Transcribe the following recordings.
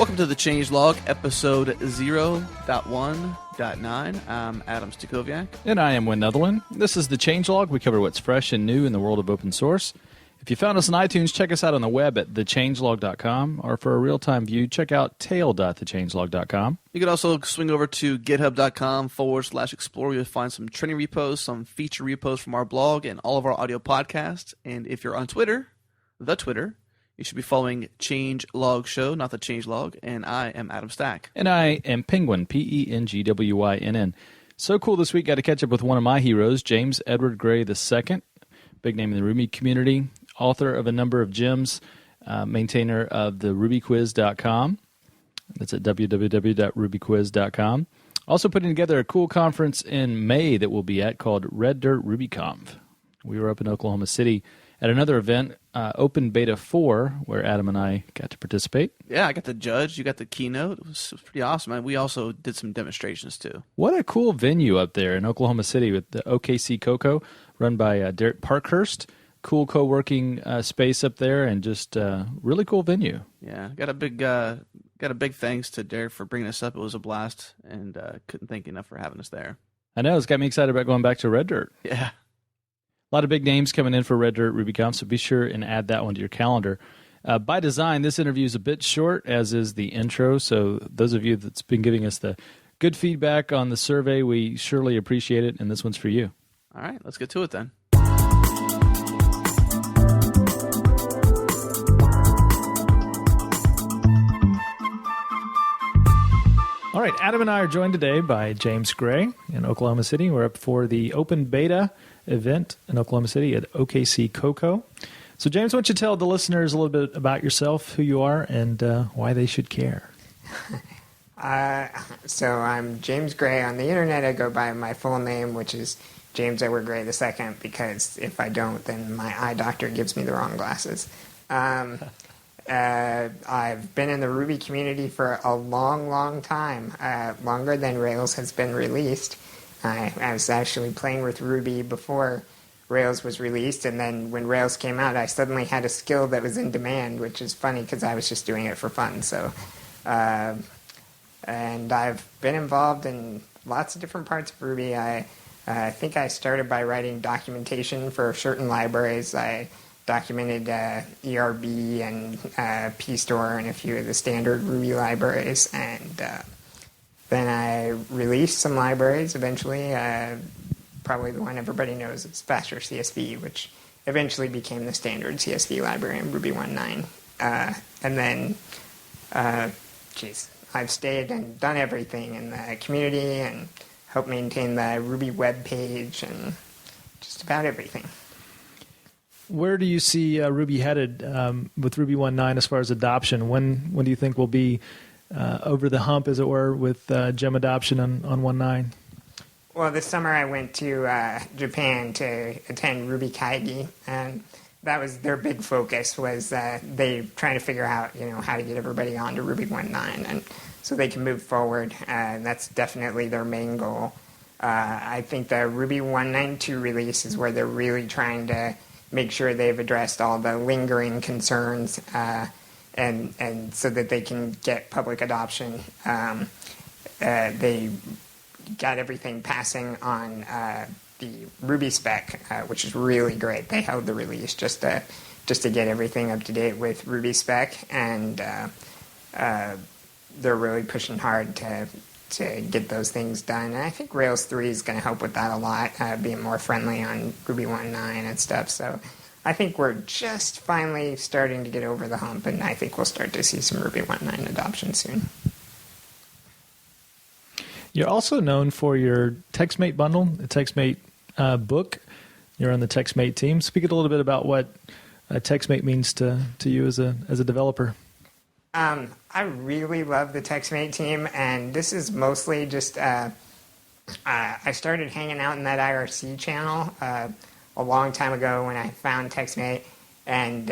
Welcome to the Changelog, episode 0.1.9. I'm Adam Stakoviak. And I am Wynn Netherland. This is the Changelog. We cover what's fresh and new in the world of open source. If you found us on iTunes, check us out on the web at thechangelog.com, or for a real-time view, check out tail.thechangelog.com. You can also swing over to github.com/explore. You'll find some training repos, some feature repos from our blog, and all of our audio podcasts. And if you're on Twitter, you should be following Changelog Show, not the Changelog. And I am Adam Stack. And I am Penguin, Pengwynn. So cool this week. Got to catch up with one of my heroes, James Edward Gray II, big name in the Ruby community, author of a number of gems, maintainer of the rubyquiz.com. That's at www.rubyquiz.com. Also putting together a cool conference in May that we'll be at called Red Dirt Ruby Conf. We were up in Oklahoma City at another event, Open Beta 4, where Adam and I got to participate. Yeah, I got to judge. You got the keynote. It was pretty awesome. And we also did some demonstrations, too. What a cool venue up there in Oklahoma City with the OKC Cocoa, run by Derek Parkhurst. Cool co-working space up there, and just really cool venue. Yeah, got a big thanks to Derek for bringing us up. It was a blast, and couldn't thank you enough for having us there. I know, it's got me excited about going back to Red Dirt. Yeah. A lot of big names coming in for Red Dirt RubyConf, so be sure and add that one to your calendar. By design, this interview is a bit short, as is the intro, so those of you that's been giving us the good feedback on the survey, we surely appreciate it, and this one's for you. All right, let's get to it then. All right, Adam and I are joined today by James Gray in Oklahoma City. We're up for the Open Beta event in Oklahoma City at OKC Cocoa. So, James, why don't you tell the listeners a little bit about yourself, who you are, and why they should care? So I'm James Gray. On the internet, I go by my full name, which is James Edward Gray II, because if I don't, then my eye doctor gives me the wrong glasses. I've been in the Ruby community for a long, long time, longer than Rails has been released. I was actually playing with Ruby before Rails was released, and then when Rails came out, I suddenly had a skill that was in demand, which is funny because I was just doing it for fun. So, and I've been involved in lots of different parts of Ruby. I think I started by writing documentation for certain libraries. I documented ERB and pstore and a few of the standard Ruby libraries, and then I released some libraries eventually. Probably the one everybody knows is Faster CSV, which eventually became the standard CSV library in Ruby 1.9. And then, I've stayed and done everything in the community and helped maintain the Ruby web page and just about everything. Where do you see Ruby headed with Ruby 1.9 as far as adoption? When do you think we'll be over the hump, as it were, with gem adoption on 1.9? Well, this summer I went to Japan to attend Ruby Kaigi, and that was their big focus, was they trying to figure out, how to get everybody onto Ruby 1.9, and so they can move forward. And that's definitely their main goal. I think the Ruby 1.9.2 release is where they're really trying to make sure they've addressed all the lingering concerns, and so that they can get public adoption. They got everything passing on the Ruby spec, which is really great. They held the release just to get everything up to date with Ruby spec, and they're really pushing hard to get those things done. And I think Rails 3 is going to help with that a lot, being more friendly on Ruby 1.9 and stuff. So I think we're just finally starting to get over the hump, and I think we'll start to see some Ruby 1.9 adoption soon. You're also known for your TextMate bundle, the TextMate book. You're on the TextMate team. Speak a little bit about what TextMate means to you as a developer. I really love the TextMate team, and this is mostly just I started hanging out in that IRC channel a long time ago when I found TextMate, and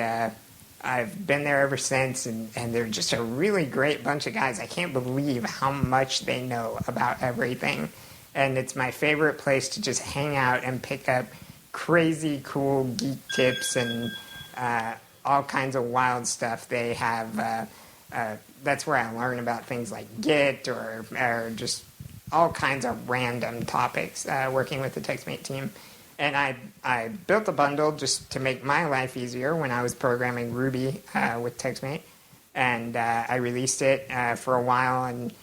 I've been there ever since, and they're just a really great bunch of guys. I can't believe how much they know about everything, and it's my favorite place to just hang out and pick up crazy cool geek tips and all kinds of wild stuff. They have that's where I learn about things like Git or just all kinds of random topics working with the TextMate team. And I built a bundle just to make my life easier when I was programming Ruby with TextMate. And I released it for a while and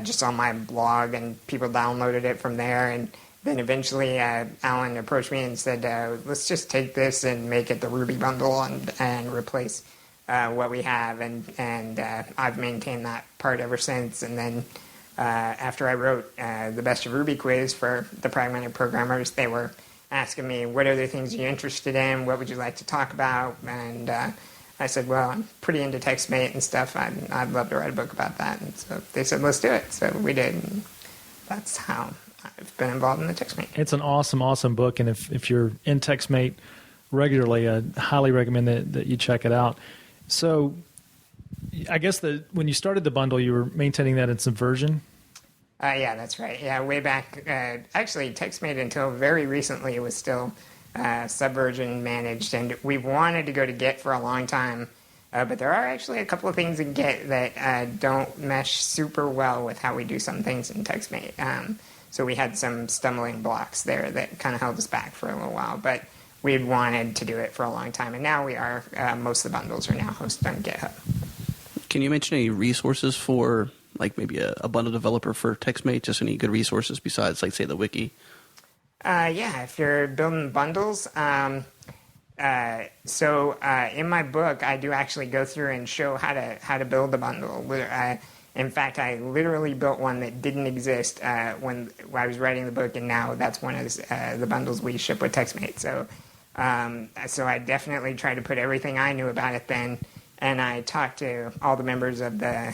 just on my blog, and people downloaded it from there. And then eventually Alan approached me and said, let's just take this and make it the Ruby bundle and replace what we have. And I've maintained that part ever since. And then after I wrote the Best of Ruby quiz for the pragmatic programmers, they were asking me, what other things are you interested in? What would you like to talk about? And I said, well, I'm pretty into TextMate and stuff. I'd love to write a book about that. And so they said, let's do it. So we did. And that's how I've been involved in the TextMate. It's an awesome, awesome book. And if you're in TextMate regularly, I highly recommend that you check it out. So I guess when you started the bundle, you were maintaining that in Subversion? Yeah, that's right. Yeah, way back. Actually, TextMate until very recently was still Subversion managed, and we've wanted to go to Git for a long time, but there are actually a couple of things in Git that don't mesh super well with how we do some things in TextMate. So we had some stumbling blocks there that kind of held us back for a little while, but we had wanted to do it for a long time, and now we are. Most of the bundles are now hosted on GitHub. Can you mention any resources for, like maybe a bundle developer for TextMate? Just any good resources besides, like, say, the wiki? Yeah, if you're building bundles. In my book, I do actually go through and show how to build a bundle. In fact, I literally built one that didn't exist when I was writing the book, and now that's one of the bundles we ship with TextMate. So I definitely tried to put everything I knew about it then, and I talked to all the members of the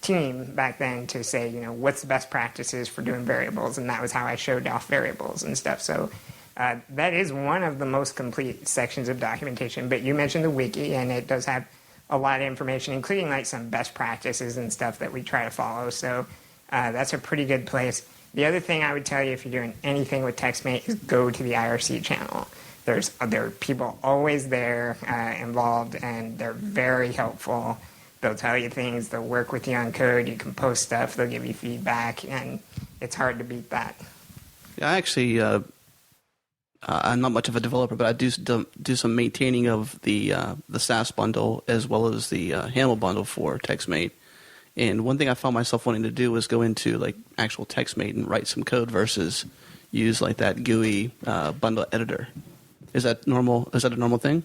team back then to say, what's the best practices for doing variables, and that was how I showed off variables and stuff. So that is one of the most complete sections of documentation. But you mentioned the wiki, and it does have a lot of information, including like some best practices and stuff that we try to follow. So that's a pretty good place. The other thing I would tell you if you're doing anything with TextMate is go to the IRC channel. There are people always there involved, and they're very helpful. They'll tell you things. They'll work with you on code. You can post stuff. They'll give you feedback, and it's hard to beat that. Yeah, I actually, I'm not much of a developer, but I do some maintaining of the SAS bundle as well as the Haml bundle for TextMate. And one thing I found myself wanting to do was go into like actual TextMate and write some code versus use like that GUI bundle editor. Is that normal? Is that a normal thing?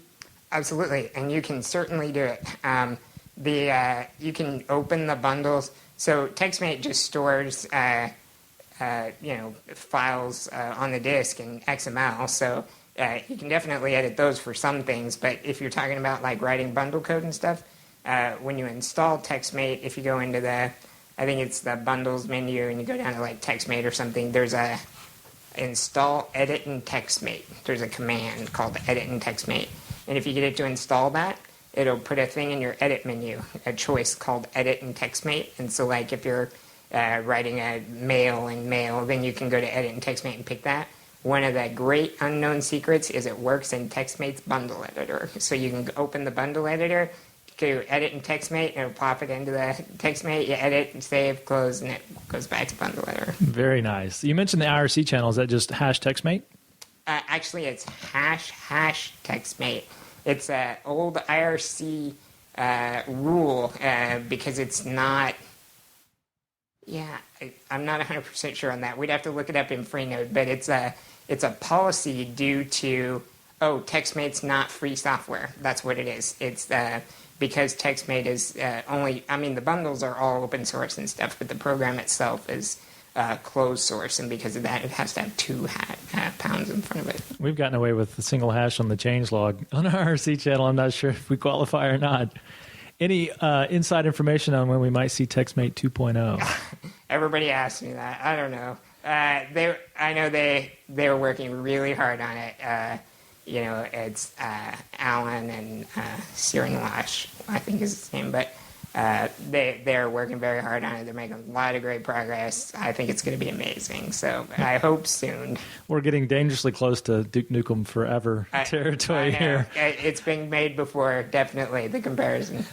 Absolutely, and you can certainly do it. You can open the bundles. So TextMate just stores files on the disk in XML. So you can definitely edit those for some things. But if you're talking about like writing bundle code and stuff, when you install TextMate, if you go into I think it's the bundles menu, and you go down to like TextMate or something, there's a install edit in TextMate. There's a command called edit in TextMate, and if you get it to install that, it'll put a thing in your edit menu, a choice called edit in TextMate. And so like if you're writing a mail in Mail, then you can go to edit in TextMate and pick that. One of the great unknown secrets is it works in TextMate's bundle editor. So you can open the bundle editor, go edit in TextMate, and it'll pop it into the TextMate. You edit and save, close, and it goes back to bundle editor. Very nice. You mentioned the IRC channel. Is that just hash TextMate? Actually, it's hash TextMate. It's an old IRC rule because it's not. Yeah, I'm not 100% sure on that. We'd have to look it up in Freenode, but it's a policy due to TextMate's not free software. That's what it is. It's because TextMate is only. I mean, the bundles are all open source and stuff, but the program itself is closed source, and because of that, it has to have two pounds in front of it. We've gotten away with a single hash on the changelog on our RC channel. I'm not sure if we qualify or not. Any inside information on when we might see TextMate 2.0? Everybody asks me that. I don't know. I know they're working really hard on it. It's Alan and Siren Lash, I think is his name, but they're working very hard on it. They're making a lot of great progress. I think it's going to be amazing. So I hope soon. We're getting dangerously close to Duke Nukem Forever territory here. It's been made before, definitely, the comparison.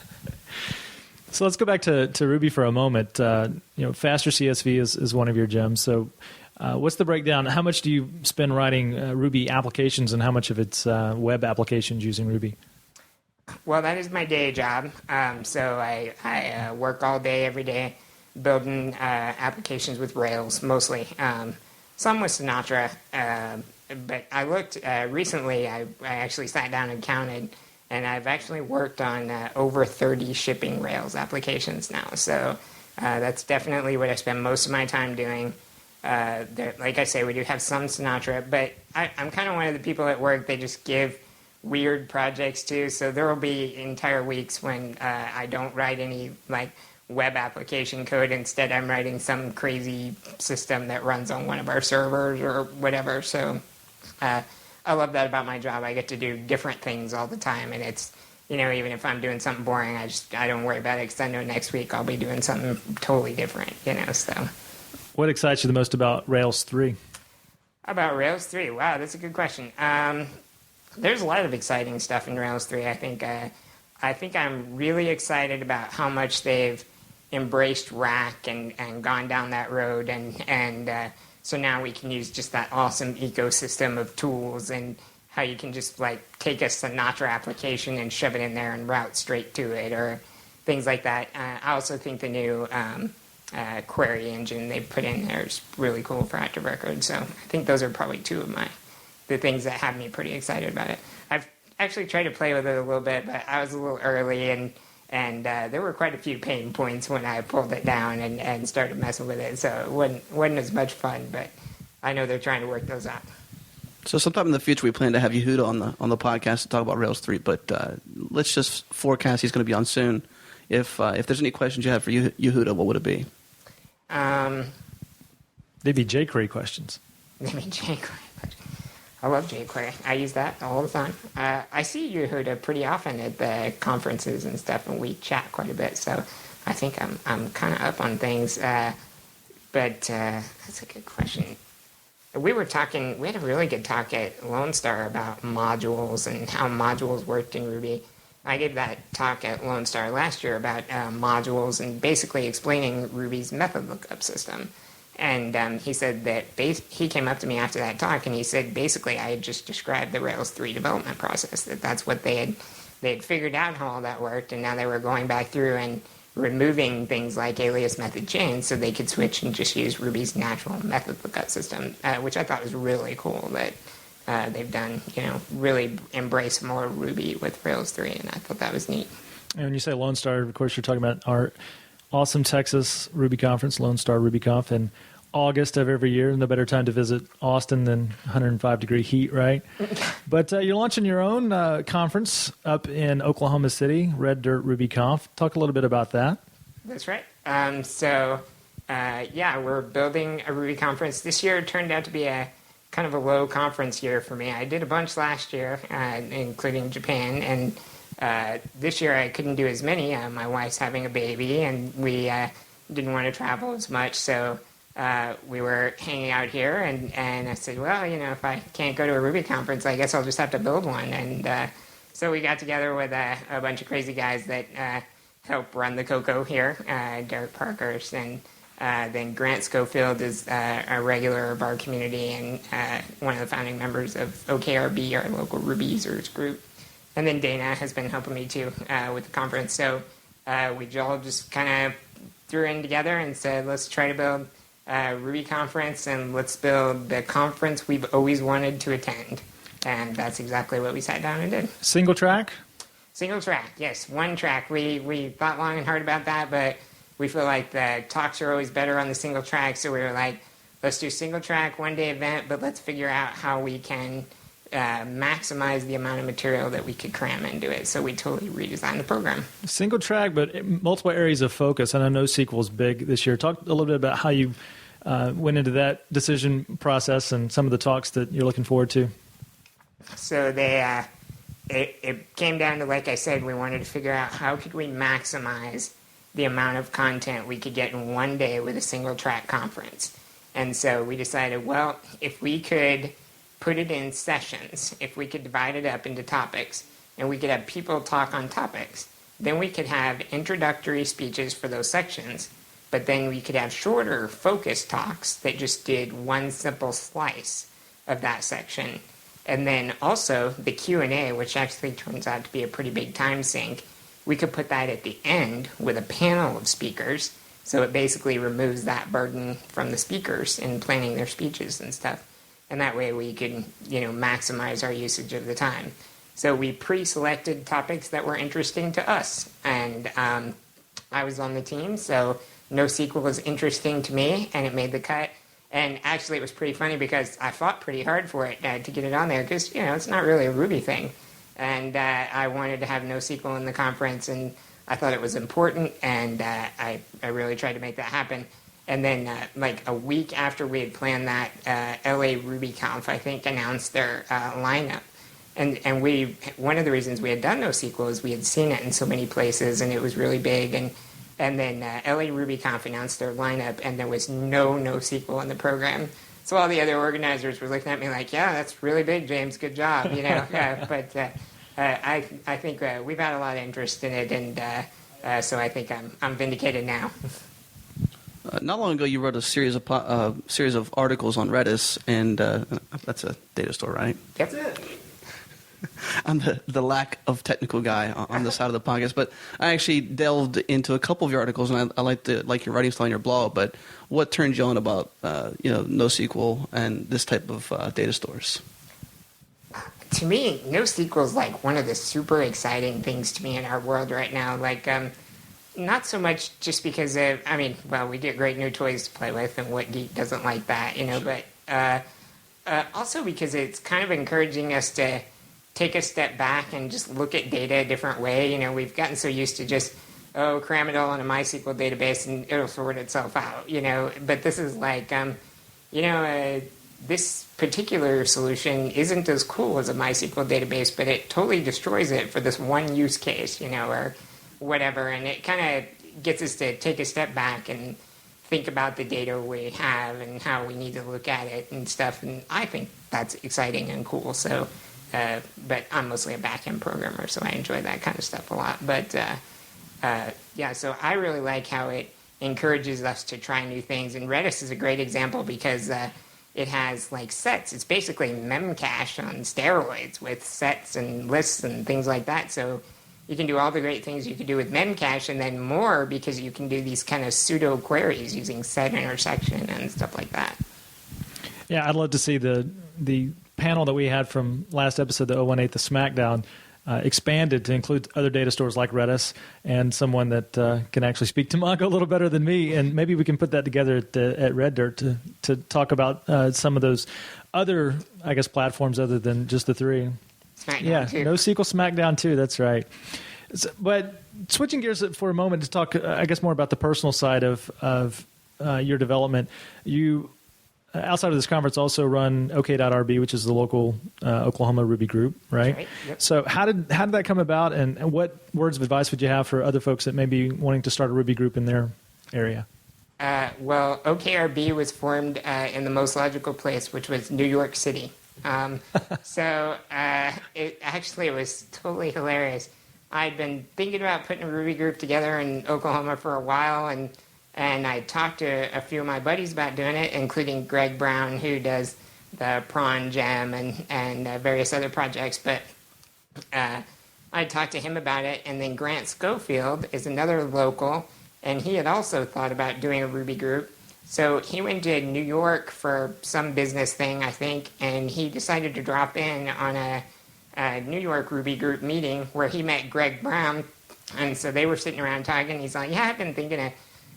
So let's go back to Ruby for a moment. Faster CSV is one of your gems. So what's the breakdown? How much do you spend writing Ruby applications, and how much of it's web applications using Ruby? Well, that is my day job. So I work all day, every day, building applications with Rails, mostly. Some with Sinatra. But I looked recently, I actually sat down and counted, and I've actually worked on over 30 shipping Rails applications now. So that's definitely what I spend most of my time doing. Like I say, we do have some Sinatra, but I'm kind of one of the people at work they just give weird projects to. So there will be entire weeks when I don't write any web application code. Instead, I'm writing some crazy system that runs on one of our servers or whatever. So I love that about my job. I get to do different things all the time, and it's, even if I'm doing something boring, I don't worry about it, because I know next week I'll be doing something totally different, so. What excites you the most about Rails 3? About Rails 3? Wow, that's a good question. There's a lot of exciting stuff in Rails 3. I think I'm really excited about how much they've embraced Rack and gone down that road, and so now we can use just that awesome ecosystem of tools, and how you can just take a Sinatra application and shove it in there and route straight to it, or things like that. I also think the new query engine they put in there is really cool for Active Record. So I think those are probably two of the things that have me pretty excited about it. I've actually tried to play with it a little bit, but I was a little early, and there were quite a few pain points when I pulled it down and started messing with it. So it wasn't as much fun, but I know they're trying to work those out. So sometime in the future, we plan to have Yehuda on the podcast to talk about Rails 3, but let's just forecast he's going to be on soon. If there's any questions you have for Yehuda, what would it be? They'd be jQuery questions. They'd be jQuery questions. I love jQuery. I use that all the time. I see Yehuda pretty often at the conferences and stuff, and we chat quite a bit. So I think I'm kind of up on things. But that's a good question. We had a really good talk at Lone Star about modules and how modules worked in Ruby. I gave that talk at Lone Star last year about modules and basically explaining Ruby's method lookup system. And he said that he came up to me after that talk, and he said basically I had just described the Rails 3 development process, that's what they had figured out how all that worked, and now they were going back through and removing things like alias method chains so they could switch and just use Ruby's natural method lookup system, which I thought was really cool that they've done, really embrace more Ruby with Rails 3, and I thought that was neat. And when you say Lone Star, of course, you're talking about our awesome Texas Ruby conference, Lone Star Ruby Conf, in August of every year. No better time to visit Austin than 105-degree heat, right? But you're launching your own conference up in Oklahoma City, Red Dirt Ruby Conf. Talk a little bit about that. That's right. We're building a Ruby conference. This year turned out to be a kind of a low conference year for me. I did a bunch last year, including Japan, and this year I couldn't do as many. My wife's having a baby, and we didn't want to travel as much, so we were hanging out here, and I said, well, if I can't go to a Ruby conference, I guess I'll just have to build one. And so we got together with a bunch of crazy guys that help run the Cocoa here, Derek Parkhurst, and then Grant Schofield is a regular of our community and one of the founding members of OKRB, our local Ruby users group. And then Dana has been helping me too with the conference. So we all just kind of threw in together and said, let's try to build a Ruby conference, and let's build the conference we've always wanted to attend. And that's exactly what we sat down and did. Single track? Single track, yes. One track. We thought long and hard about that, but we feel like the talks are always better on the single track, so we were like, let's do single track, one-day event, but let's figure out how we can maximize the amount of material that we could cram into it. So we totally redesigned the program. Single track, but multiple areas of focus. I know NoSQL is big this year. Talk a little bit about how you went into that decision process and some of the talks that you're looking forward to. So it came down to, like I said, we wanted to figure out how could we maximize the amount of content we could get in one day with a single track conference. And so we decided, well, if we could put it in sessions, if we could divide it up into topics, and we could have people talk on topics, then we could have introductory speeches for those sections, but then we could have shorter focus talks that just did one simple slice of that section. And then also the Q&A, which actually turns out to be a pretty big time sink, we could put that at the end with a panel of speakers. So it basically removes that burden from the speakers in planning their speeches and stuff. And that way we can, maximize our usage of the time. So we pre-selected topics that were interesting to us. And I was on the team, so NoSQL was interesting to me, and it made the cut. And actually it was pretty funny because I fought pretty hard for it to get it on there because, it's not really a Ruby thing. And I wanted to have NoSQL in the conference, and I thought it was important, and I really tried to make that happen. And then, like a week after we had planned that, LA Ruby Conf, I think, announced their lineup. And one of the reasons we had done NoSQL is we had seen it in so many places, and it was really big. And then LA Ruby Conf announced their lineup, and there was no NoSQL in the program. So all the other organizers were looking at me like, yeah, that's really big, James, good job, But I think we've had a lot of interest in it, and so I think I'm vindicated now. Not long ago, you wrote a series of articles on Redis, and that's a data store, right? Yep. That's it. I'm the lack of technical guy on the side of the podcast, but I actually delved into a couple of your articles, and I like your writing style on your blog. But what turned you on about NoSQL and this type of data stores? To me, NoSQL is like one of the super exciting things to me in our world right now. Like, not so much just because we get great new toys to play with, and what geek doesn't like that, Sure. But also because it's kind of encouraging us to take a step back and just look at data a different way. We've gotten so used to just, cram it all in a MySQL database and it'll sort itself out, But this is like, this particular solution isn't as cool as a MySQL database, but it totally destroys it for this one use case, or whatever. And it kind of gets us to take a step back and think about the data we have and how we need to look at it and stuff. And I think that's exciting and cool. So, but I'm mostly a back-end programmer, so I enjoy that kind of stuff a lot. But so I really like how it encourages us to try new things. And Redis is a great example because it has like sets. It's basically memcache on steroids with sets and lists and things like that. So you can do all the great things you could do with memcache, and then more because you can do these kind of pseudo queries using set intersection and stuff like that. Yeah, I'd love to see the panel that we had from last episode, the 018, the SmackDown, expanded to include other data stores like Redis and someone that can actually speak to Mongo a little better than me. And maybe we can put that together at Red Dirt to talk about some of those other, platforms other than just the three. SmackDown too. NoSQL SmackDown too. That's right. But switching gears for a moment to talk, more about the personal side of your development. You, outside of this conference, also run OK.RB, which is the local Oklahoma Ruby group, right? Right. Yep. So how did that come about, and what words of advice would you have for other folks that may be wanting to start a Ruby group in their area? Well, OKRB was formed in the most logical place, which was New York City. So it was totally hilarious. I'd been thinking about putting a Ruby group together in Oklahoma for a while, and I talked to a few of my buddies about doing it, including Greg Brown, who does the Prawn Gem and various other projects. But I talked to him about it, and then Grant Schofield is another local, and he had also thought about doing a Ruby group. So he went to New York for some business thing, I think, and he decided to drop in on a New York Ruby group meeting where he met Greg Brown. And so they were sitting around talking. He's like, yeah, I've been thinking of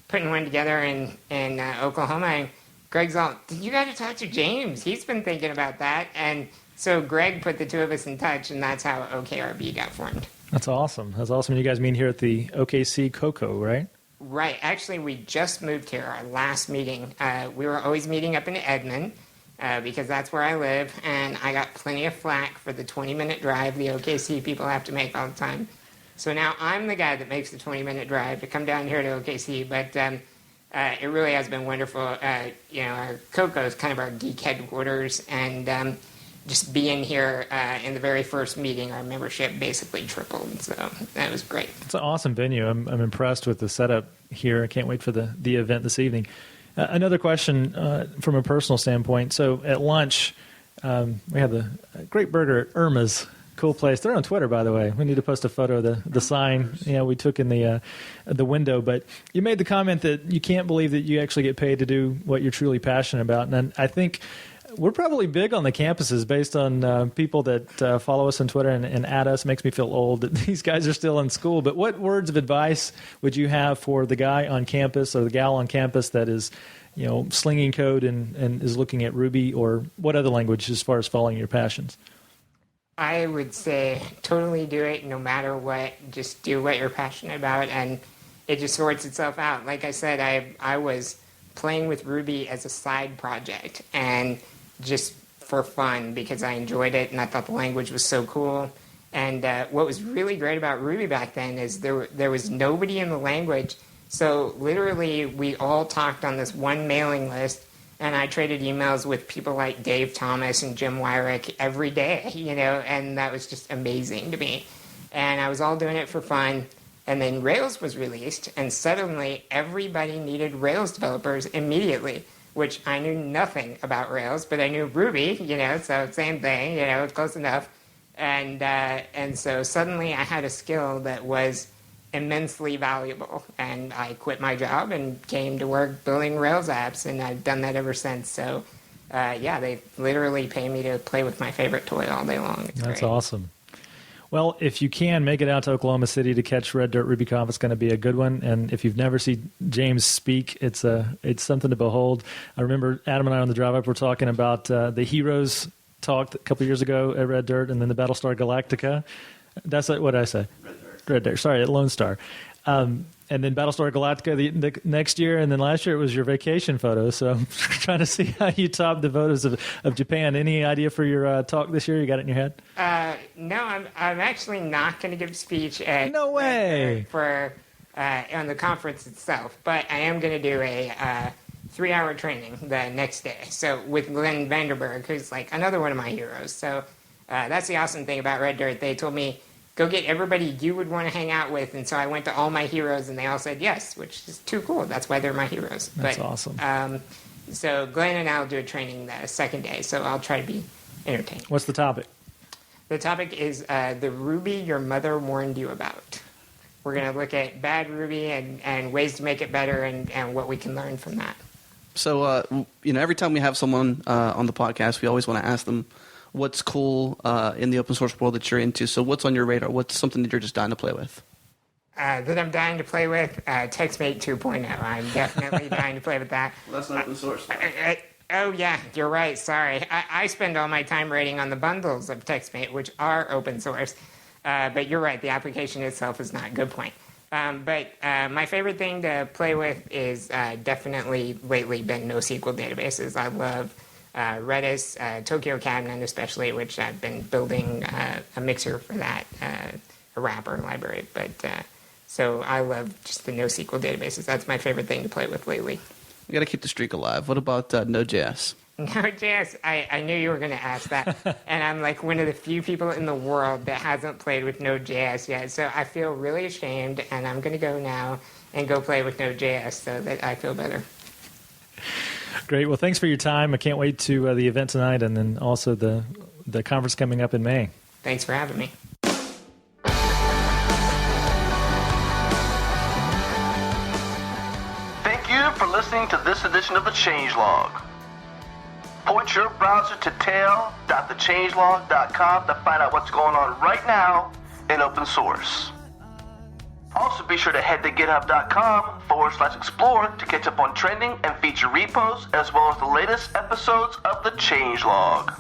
putting one together in Oklahoma. And Greg's all, you got to talk to James. He's been thinking about that. And so Greg put the two of us in touch, and that's how OKRB got formed. That's awesome. That's awesome. You guys meet here at the OKC Cocoa, right? Right. Actually, we just moved here, our last meeting. We were always meeting up in Edmond because that's where I live, and I got plenty of flack for the 20-minute drive the OKC people have to make all the time. So now I'm the guy that makes the 20-minute drive to come down here to OKC, but it really has been wonderful. Our Cocoa is kind of our geek headquarters, and just being here in the very first meeting, our membership basically tripled. So that was great. It's an awesome venue. I'm impressed with the setup here. I can't wait for the event this evening. Another question from a personal standpoint. So at lunch, we had the great burger at Irma's. Cool place. They're on Twitter, by the way. We need to post a photo of the sign we took in the window. But you made the comment that you can't believe that you actually get paid to do what you're truly passionate about. And I think we're probably big on the campuses based on people that follow us on Twitter and add us. It makes me feel old that these guys are still in school. But what words of advice would you have for the guy on campus or the gal on campus that is, slinging code and is looking at Ruby, or what other language as far as following your passions? I would say totally do it no matter what. Just do what you're passionate about, and it just sorts itself out. Like I said, I was playing with Ruby as a side project and just for fun because I enjoyed it and I thought the language was so cool. And what was really great about Ruby back then is there was nobody in the language. So literally we all talked on this one mailing list, and I traded emails with people like Dave Thomas and Jim Wyrick every day, and that was just amazing to me. And I was all doing it for fun. And then Rails was released, and suddenly everybody needed Rails developers immediately, which I knew nothing about Rails, but I knew Ruby, so same thing, close enough. And so suddenly I had a skill that was immensely valuable, and I quit my job and came to work building Rails apps, and I've done that ever since. So, they literally pay me to play with my favorite toy all day long. That's great. Awesome. Well, if you can make it out to Oklahoma City to catch Red Dirt Ruby Conf, it's going to be a good one. And if you've never seen James speak, it's something to behold. I remember Adam and I on the drive up were talking about the Heroes talk a couple years ago at Red Dirt, and then the Battlestar Galactica. That's what did I say? Red Dirt. Sorry, at Lone Star. And then Battlestar Galactica the next year, and then last year it was your vacation photo. So I'm trying to see how you top the photos of Japan. Any idea for your talk this year? You got it in your head? No, I'm actually not going to give a speech at No way! for on the conference itself, but I am going to do a 3-hour training the next day. So with Glenn Vanderberg, who's like another one of my heroes. So that's the awesome thing about Red Dirt. They told me, go get everybody you would want to hang out with. And so I went to all my heroes, and they all said yes, which is too cool. That's why they're my heroes. That's awesome. So Glenn and I will do a training the second day, so I'll try to be entertaining. What's the topic? The topic is the Ruby your mother warned you about. We're going to look at bad Ruby and ways to make it better and what we can learn from that. So, every time we have someone on the podcast, we always want to ask them what's cool in the open source world that you're into. So what's on your radar? What's something that you're just dying to play with? That I'm dying to play with? TextMate 2.0. I'm definitely dying to play with that. Well, that's not open source. Oh, yeah, you're right. Sorry. I spend all my time writing on the bundles of TextMate, which are open source. But you're right. The application itself is not. Good point. But my favorite thing to play with is definitely lately been NoSQL databases. I love Redis, Tokyo Cabinet especially, which I've been building a mixer for that, a wrapper library. But so I love just the NoSQL databases. That's my favorite thing to play with lately. We got to keep the streak alive. What about Node.js? Node.js, I knew you were going to ask that. And I'm like one of the few people in the world that hasn't played with Node.js yet. So I feel really ashamed, and I'm going to go now and go play with Node.js so that I feel better. Great. Well, thanks for your time. I can't wait to the event tonight and then also the conference coming up in May. Thanks for having me. Thank you for listening to this edition of the Changelog. Point your browser to tail.thechangelog.com to find out what's going on right now in open source. Also, be sure to head to github.com/explore to catch up on trending and feature repos, as well as the latest episodes of the Changelog.